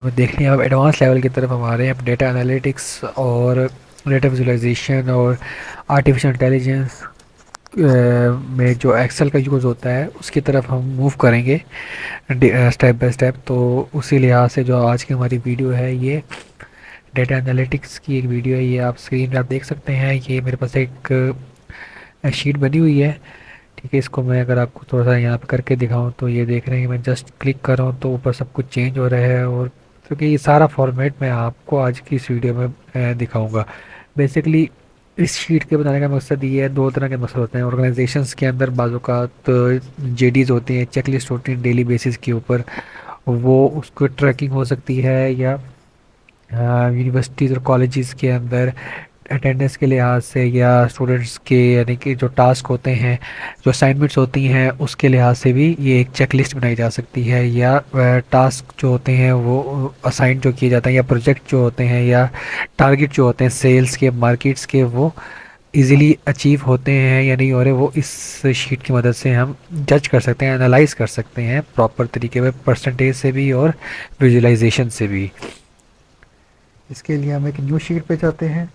वो देख रहे हैं अब एडवांस लेवल की तरफ हम आ रहे हैं। अब डेटा एनालिटिक्स और डेटा विजुअलाइजेशन और आर्टिफिशियल इंटेलिजेंस में जो एक्सेल का यूज़ होता है उसकी तरफ हम मूव करेंगे स्टेप बाय स्टेप। तो उसी लिहाज से जो आज की हमारी वीडियो है ये डेटा एनालिटिक्स की एक वीडियो है। ये आप स्क्रीन पे आप देख सकते हैं। ये मेरे पास एक शीट बनी हुई है। ठीक है, इसको मैं अगर आपको थोड़ा सा यहाँ पे करके दिखाऊं तो ये देख रहे हैं कि मैं जस्ट क्लिक कर रहा हूँ तो ऊपर सब कुछ चेंज हो रहा है। और क्योंकि ये सारा फॉर्मेट मैं आपको आज की इस वीडियो में दिखाऊंगा। बेसिकली इस शीट के बनाने का मकसद ये है, दो तरह के मकसद होते हैं ऑर्गेनाइजेशंस के अंदर। बाज़ात जेडीज होती हैं, चेकलिस्ट होती हैं डेली बेसिस के ऊपर। वो उसको ट्रैकिंग हो सकती है या यूनिवर्सिटीज़ और कॉलेजेस के अंदर अटेंडेंस के लिहाज से, या स्टूडेंट्स के यानी कि जो टास्क होते हैं, जो असाइनमेंट्स होती हैं उसके लिहाज से भी ये एक चेकलिस्ट बनाई जा सकती है। या टास्क जो होते हैं वो असाइन जो किए जाते हैं, या प्रोजेक्ट जो होते हैं, या टारगेट जो होते हैं सेल्स के, मार्केट्स के, वो इजीली अचीव होते हैं या नहीं हो रहे, वो इस शीट की मदद से हम जज कर सकते हैं, एनालाइज कर सकते हैं प्रॉपर तरीके में, परसेंटेज से भी और विजुअलाइजेशन से भी। इसके लिए हम एक न्यू शीट पे जाते हैं।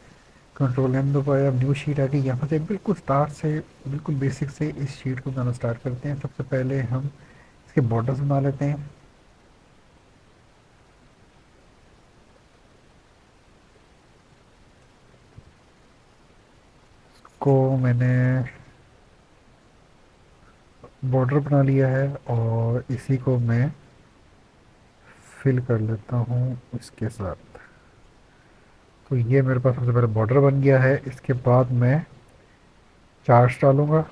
कंट्रोल एन दबाया, अब न्यू शीट आ गई। यहाँ से बिल्कुल स्टार्ट से, बिल्कुल बेसिक से इस शीट को बनाना स्टार्ट करते हैं। सबसे पहले हम इसके बॉर्डर्स बना लेते हैं। को मैंने बॉर्डर बना लिया है और इसी को मैं फिल कर लेता हूँ इसके साथ। तो ये मेरे पास सबसे पहले बॉर्डर बन गया है। इसके बाद मैं चार्ट्स डालूंगा।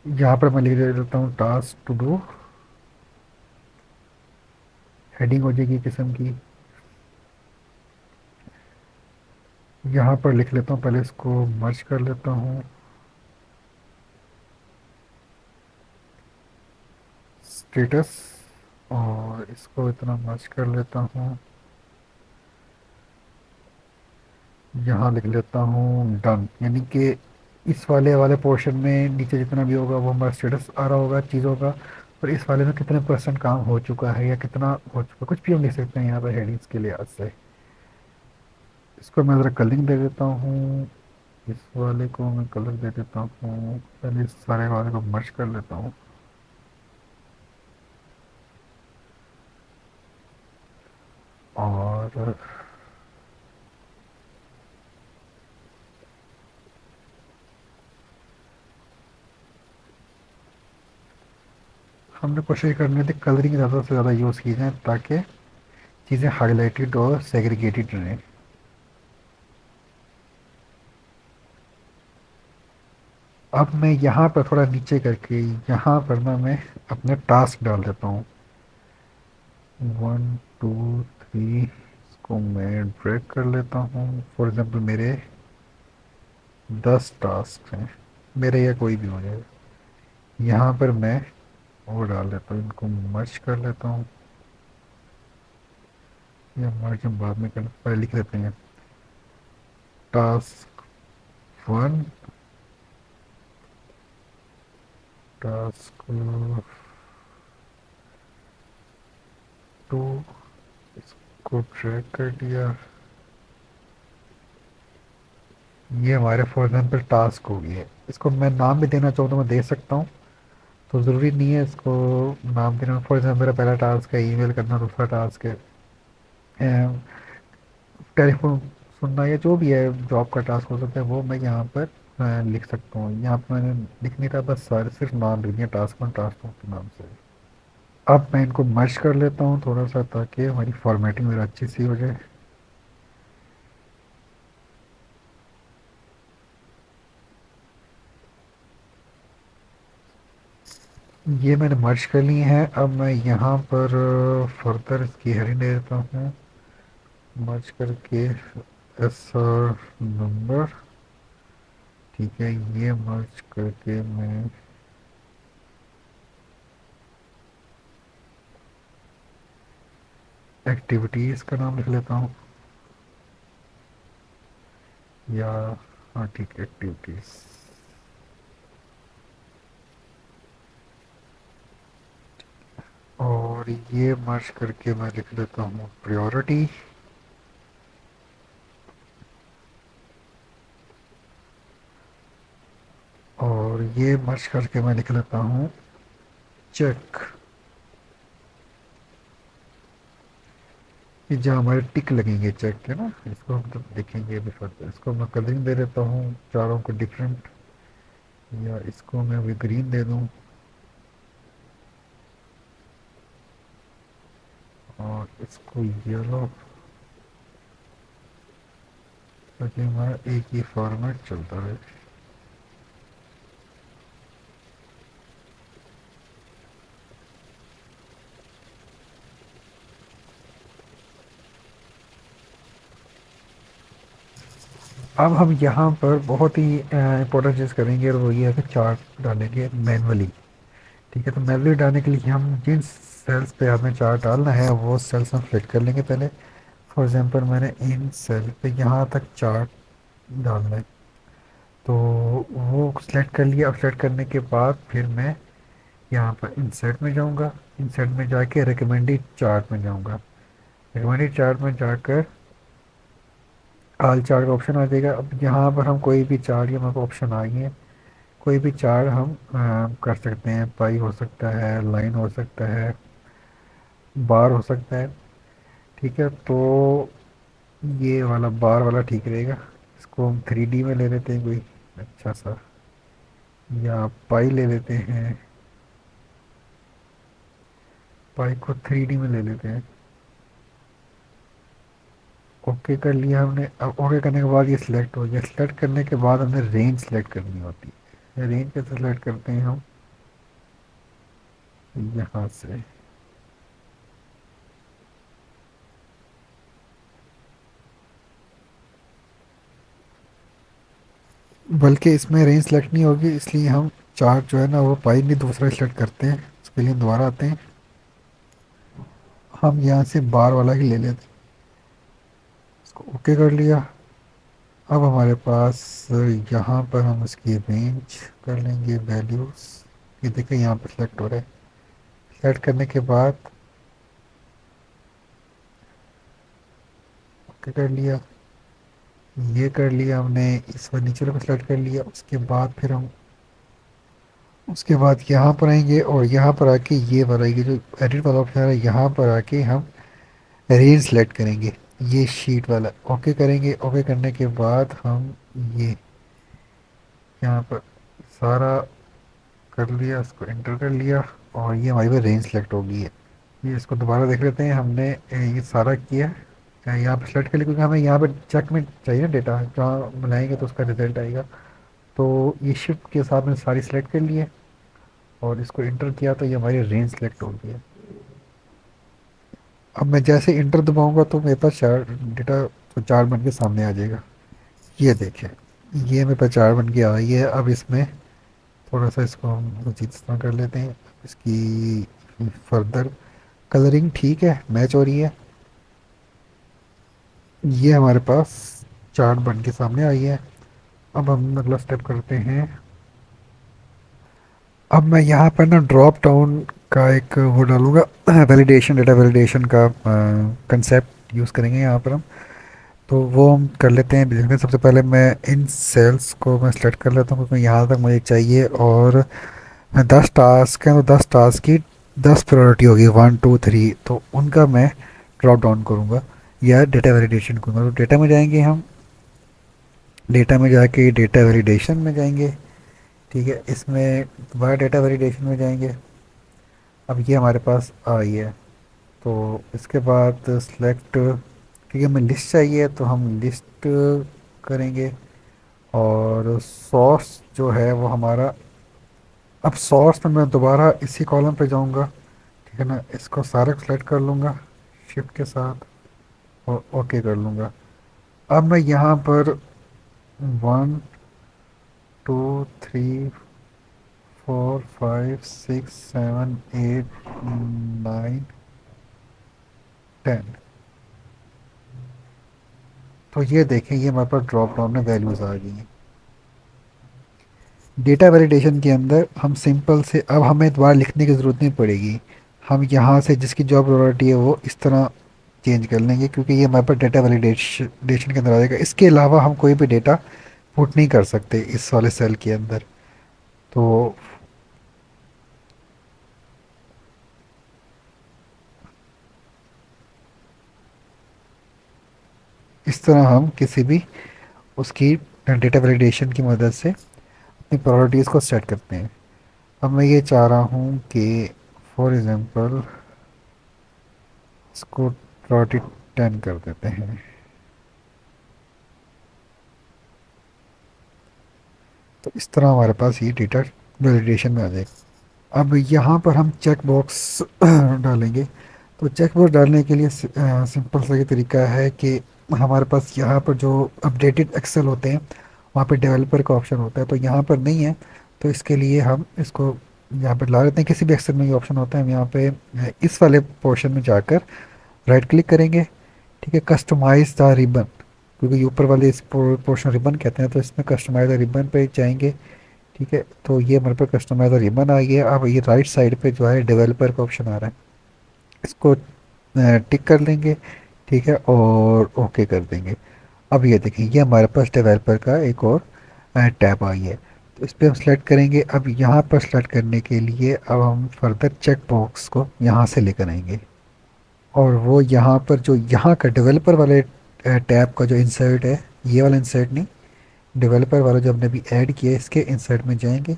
यहाँ पर मैं लिख देता हूँ टास्क टू डू। हेडिंग हो जाएगी किस्म की। यहाँ पर लिख लेता हूँ, पहले इसको मर्ज कर लेता हूँ, स्टेटस। और इसको इतना मर्ज कर लेता हूँ। यहाँ लिख लेता हूँ डन, यानी कि इस वाले वाले पोर्शन में नीचे जितना भी होगा वो हमारा स्टेटस आ रहा होगा चीज़ों का। और इस वाले में कितने परसेंट काम हो चुका है या कितना हो चुका, कुछ भी हम लिख सकते हैं यहाँ पर हेडिंग्स के लिहाज से। इसको मैं ज़रा कलरिंग दे देता हूँ। इस वाले को मैं कलर दे देता हूँ। पहले इस सारे वाले को मर्ज कर लेता हूँ। और हमने कोशिश करनी थी कलरिंग ज़्यादा से ज़्यादा यूज़ की जाए ताकि चीज़ें हाईलाइटेड और सेग्रीगेटेड रहें। अब मैं यहाँ पर थोड़ा नीचे करके यहाँ पर ना मैं अपने टास्क डाल देता हूँ। 1 2 3, इसको मैं ड्रैग कर लेता हूँ। फॉर एग्ज़ाम्पल मेरे 10 टास्क हैं, मेरे या कोई भी हो जाए। यहाँ पर मैं वो डाल देता हूँ, इनको मर्ज कर लेता हूँ। या मर्ज हम बाद में कर, पहले लिख लेते हैं टास्क 1, टास्क 2, इसको ड्रैग कर दिया। ये हमारे फॉर एग्जाम्पल टास्क हो गई है। इसको मैं नाम भी देना चाहूँ तो मैं दे सकता हूँ, तो ज़रूरी नहीं है इसको नाम देना। फॉर एग्जाम्पल मेरा पहला टास्क है ईमेल करना, दूसरा टास्क है टेलीफोन सुनना, या जो भी है जॉब का टास्क हो सकता है, वो मैं यहाँ पर लिख सकता हूँ। यहाँ पर मैंने लिख नहीं रहा, बस सारे सिर्फ नाम लिख दिया, टास्क 1 टास्क 2 के नाम से। अब मैं इनको मर्ज कर लेता हूँ थोड़ा सा ताकि हमारी फॉर्मेटिंग मेरा अच्छी सी हो जाए। ये मैंने मर्ज कर ली है। अब मैं यहाँ पर फर्दर इसकी हेडिंग दे देता हूँ, मर्ज करके एस आर नंबर। ठीक है, ये मर्ज करके मैं एक्टिविटीज़ का नाम लिख लेता हूँ। या हाँ ठीक है, एक्टिविटीज़। और और ये मर्ज करके मैं लिख लेता हूँ प्रायोरिटी। और ये मर्ज करके मैं लिख लेता हूँ चेक। कि जहाँ हमारे टिक लगेंगे चेक के ना, इसको हम तो देखेंगे अभी फर्दर। इसको मैं कलरिंग दे देता हूँ चारों को डिफरेंट, या इसको मैं अभी ग्रीन दे दूँ और इसको येलो, ताकि हमारा एक ही फॉर्मेट चलता है। अब हम यहाँ पर बहुत ही इम्पोर्टेंट चीज़ करेंगे, और वो ये है कि चार्ट डालेंगे मैनुअली। ठीक है, तो मैनुअली डालने के लिए हम जिन सेल्स पे हमें चार्ट डालना है वो सेल्स हम सेलेक्ट कर लेंगे पहले। फॉर एग्जांपल मैंने इन सेल पे यहाँ तक चार्ट डालना है, तो वो सिलेक्ट कर लिया। अब सेलेक्ट करने के बाद फिर मैं यहाँ पर इंसर्ट में जाऊँगा। इंसर्ट में जाके रिकमेंडेड चार्ट में जाऊँगा। रिकमेंडेड चार्ट में जाकर ऑल चार्ट का ऑप्शन आ जाएगा। अब यहाँ पर हम कोई भी चार्ट, या मेरे को ऑप्शन आ गए हैं, कोई भी चार्ट हम कर सकते हैं। पाई हो सकता है, लाइन हो सकता है, बार हो सकता है। ठीक है, तो ये वाला बार वाला ठीक रहेगा। इसको हम 3D में ले लेते हैं कोई अच्छा सा, या पाई ले लेते हैं। पाई को 3D में ले लेते हैं। ओके कर लिया हमने। अब ओके करने के बाद ये सिलेक्ट हो गया। सिलेक्ट करने के बाद हमें रेंज सेलेक्ट करनी होती है। रेंज कैसे सेलेक्ट करते हैं हम, यहाँ से। बल्कि इसमें रेंज सेलेक्ट नहीं होगी, इसलिए हम चार्ट जो है ना वो पाई नहीं, दूसरा सेलेक्ट करते हैं। उसके लिए दोबारा आते हैं, हम यहाँ से बार वाला ही ले लेते हैं। इसको ओके कर लिया। अब हमारे पास यहाँ पर हम इसकी रेंज कर लेंगे वैल्यूज़। ये देखिए यहाँ पर सिलेक्ट हो रहा है। सेलेक्ट करने के बाद ओके कर लिया। ये कर लिया हमने, इस फर्नीचर को सिलेक्ट कर लिया। उसके बाद फिर हम उसके बाद यहाँ पर आएंगे, और यहाँ पर आके ये वाला, ये जो एडिट वाला ऑप्शन है यहाँ पर आके हम रेंज सेलेक्ट करेंगे, ये शीट वाला। ओके करेंगे। ओके करने के बाद हम ये यहाँ पर सारा कर लिया, इसको एंटर कर लिया, और ये हमारी पर रेंज सेलेक्ट हो गई है। ये इसको दोबारा देख लेते हैं। हमने ये सारा किया यहाँ पर सेलेक्ट कर लिया, क्योंकि हमें यहाँ पर चेक में चाहिए ना डेटा, जहाँ बनाएंगे तो उसका रिजल्ट आएगा। तो ये शिफ्ट के साथ में सारी सेलेक्ट कर लिए, और इसको इंटर किया तो ये हमारी रेंज सेलेक्ट हो गई है। अब मैं जैसे इंटर दबाऊंगा तो मेरे पास चार डेटा, तो चार बन के सामने आ जाएगा। ये देखें, ये मेरे पास चार बन के आ गई है। अब इसमें थोड़ा सा इसको हम मजीद इस्तेमाल कर लेते हैं। इसकी फर्दर कलरिंग ठीक है, मैच हो रही है। ये हमारे पास चार्ट बन के सामने आई है। अब हम अगला स्टेप करते हैं। अब मैं यहाँ पर ना ड्रॉप डाउन का एक वो डालूंगा, वैलिडेशन, डेटा वैलिडेशन का कंसेप्ट यूज़ करेंगे यहाँ पर हम। तो वो हम कर लेते हैं। जिसमें सबसे पहले मैं इन सेल्स को मैं सेलेक्ट कर लेता हूँ, क्योंकि यहाँ तक मुझे चाहिए। और 10 टास्क हैं, तो 10 टास्क की 10 प्रायोरिटी होगी, 1 2 3। तो उनका मैं ड्रॉप डाउन करूँगा या डेटा वैलिडेशन करूँगा। तो डेटा में जाएंगे हम, डेटा में जाके डेटा वैलिडेशन में जाएंगे। ठीक है, इसमें दोबारा डेटा वैलिडेशन में जाएंगे। अब ये हमारे पास आई है। तो इसके बाद सिलेक्ट, क्योंकि हमें लिस्ट चाहिए तो हम लिस्ट करेंगे। और सोर्स जो है वो हमारा, अब सोर्स में मैं दोबारा इसी कॉलम पे जाऊंगा। ठीक है ना, इसको सारे को सिलेक्ट कर लूँगा शिफ्ट के साथ, और ओके कर लूँगा। अब मैं यहाँ पर 1 2 3 4 5 6 7 8 9 10। तो ये देखें, ये हमारे पास ड्रॉप डाउन में वैल्यूज़ आ गई हैं। डेटा वैलिडेशन के अंदर हम सिंपल से, अब हमें दोबारा लिखने की ज़रूरत नहीं पड़ेगी। हम यहाँ से जिसकी जॉब प्रायोरिटी है वो इस तरह चेंज कर लेंगे, क्योंकि ये हमारे पास डेटा वैलिडेशन के अंदर आ जाएगा। इसके अलावा हम कोई भी डेटा पुट नहीं कर सकते इस वाले सेल के अंदर। तो इस तरह हम किसी भी उसकी डेटा वैलिडेशन की मदद से अपनी प्रायोरिटीज़ को सेट करते हैं। अब मैं ये चाह रहा हूँ कि फॉर एग्ज़ाम्पल इसको प्रायोरिटी 10 कर देते हैं। तो इस तरह हमारे पास ये डेटा वैलिडेशन में आ जाएगा। अब यहाँ पर हम चेक बॉक्स डालेंगे। तो चेक बॉक्स डालने के लिए सिंपल सा ये तरीका है कि हमारे पास यहाँ पर जो अपडेटेड एक्सेल होते हैं वहाँ पे डेवलपर का ऑप्शन होता है, तो यहाँ पर नहीं है। तो इसके लिए हम इसको यहाँ पर ला लेते हैं। किसी भी एक्सेल में ये ऑप्शन होता है। हम यहाँ पे इस वाले पोर्शन में जाकर राइट क्लिक करेंगे। ठीक है, कस्टमाइज द रिबन, क्योंकि ऊपर वाले इस पोर्शन रिबन कहते हैं, तो इसमें कस्टमाइज द रिबन पे जाएंगे। ठीक है, तो ये हमारे पास कस्टमाइज द रिबन आ गया। अब ये राइट साइड पे जो है डेवलपर का ऑप्शन आ रहा है, इसको टिक कर लेंगे। ठीक है, और ओके कर देंगे। अब ये देखें, ये हमारे पास डेवलपर का एक और टैब आई है। तो इस पर हम सेलेक्ट करेंगे। अब यहाँ पर सेलेक्ट करने के लिए अब हम फर्दर चेक बॉक्स को यहाँ से लेकर आएंगे, और वो यहाँ पर जो यहाँ का डेवलपर वाले टैब का जो इंसर्ट है, ये वाला इंसर्ट नहीं, डेवलपर वाला जो हमने अभी ऐड किया है, इसके इंसर्ट में जाएंगे।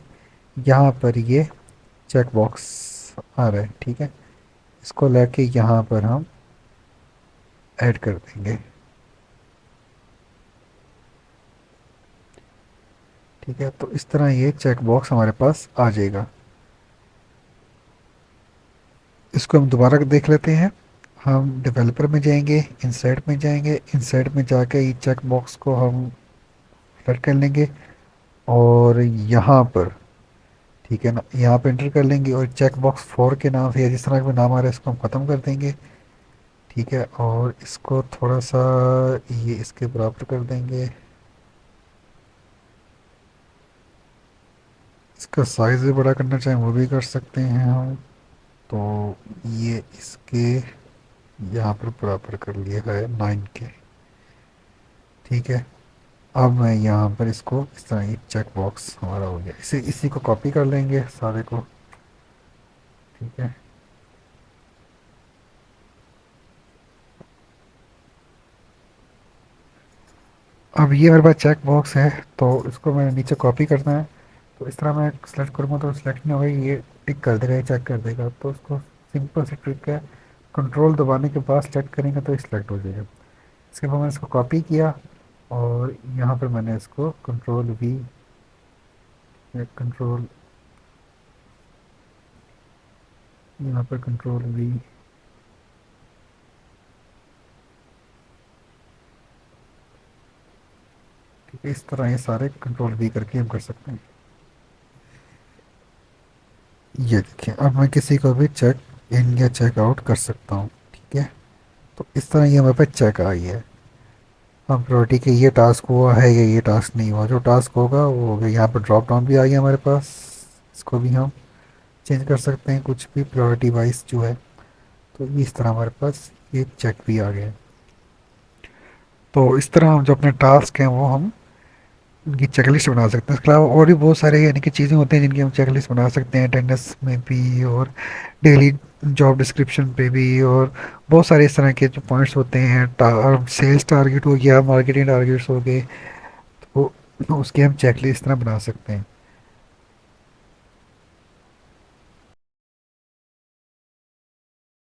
यहाँ पर ये चेक बॉक्स आ रहा है। ठीक है, इसको लेके यहाँ पर हम ऐड कर देंगे। ठीक है, तो इस तरह ये चेक बॉक्स हमारे पास आ जाएगा। इसको हम दोबारा देख लेते हैं। हम डेवलपर में जाएंगे, इंसर्ट में जाएंगे, इंसर्ट में जाके ये चेक बॉक्स को हम सेलेक्ट कर लेंगे, और यहाँ पर ठीक है ना, यहाँ पे एंटर कर लेंगे, और चेक बॉक्स 4 के नाम से या जिस तरह का भी नाम आ रहा है इसको हम ख़त्म कर देंगे। ठीक है, और इसको थोड़ा सा ये इसके बराबर कर देंगे। इसका साइज़ भी बड़ा करना चाहें वो भी कर सकते हैं हम। तो ये इसके यहाँ पर बराबर कर लिया है 9 के। ठीक है, अब मैं यहाँ पर इसको इस तरह ये चेक बॉक्स हमारा हो गया। इसी को कॉपी कर लेंगे सारे को। ठीक है, अब ये मेरे पास चेक बॉक्स है, तो इसको मैंने नीचे कॉपी करना है। तो इस तरह मैं सेलेक्ट करूँगा तो सिलेक्ट नहीं होगा, ये टिक कर देगा, ये चेक कर देगा। तो उसको सिंपल सी ट्रिक है, कंट्रोल दबाने के बाद सेलेक्ट करेंगे तो सिलेक्ट हो जाएगा। इसके बाद मैंने इसको कॉपी किया, और यहाँ पर मैंने इसको कंट्रोल वी, कंट्रोल, यहाँ पर कंट्रोल वी, ठीक है, इस तरह ये सारे कंट्रोल वी करके हम कर सकते हैं। ये देखिए, अब मैं किसी को भी चेक इन या चेक आउट कर सकता हूँ। ठीक है, तो इस तरह ये हमारे पास चेक आई है। हम प्रायोरिटी के ये टास्क हुआ है या ये टास्क नहीं हुआ, जो टास्क होगा वो हो गया। यहाँ पर ड्रॉप डाउन भी आ गया हमारे पास, इसको भी हम चेंज कर सकते हैं कुछ भी प्रायोरिटी वाइज जो है। तो इस तरह हमारे पास ये चेक भी आ गया। तो इस तरह हम जो अपने टास्क हैं वो हम उनकी चेकलिस्ट बना सकते हैं। इसके अलावा और भी बहुत सारे यानी कि चीज़ें होती हैं जिनकी हम चेकलिस्ट बना सकते हैं, अटेंडेंस में भी और डेली जॉब डिस्क्रिप्शन पे भी, और बहुत सारे इस तरह के जो पॉइंट्स होते हैं। सेल्स टारगेट हो गया, मार्केटिंग टारगेट्स हो गए, तो उसकी हम चेकलिस्ट इस तरह बना सकते हैं।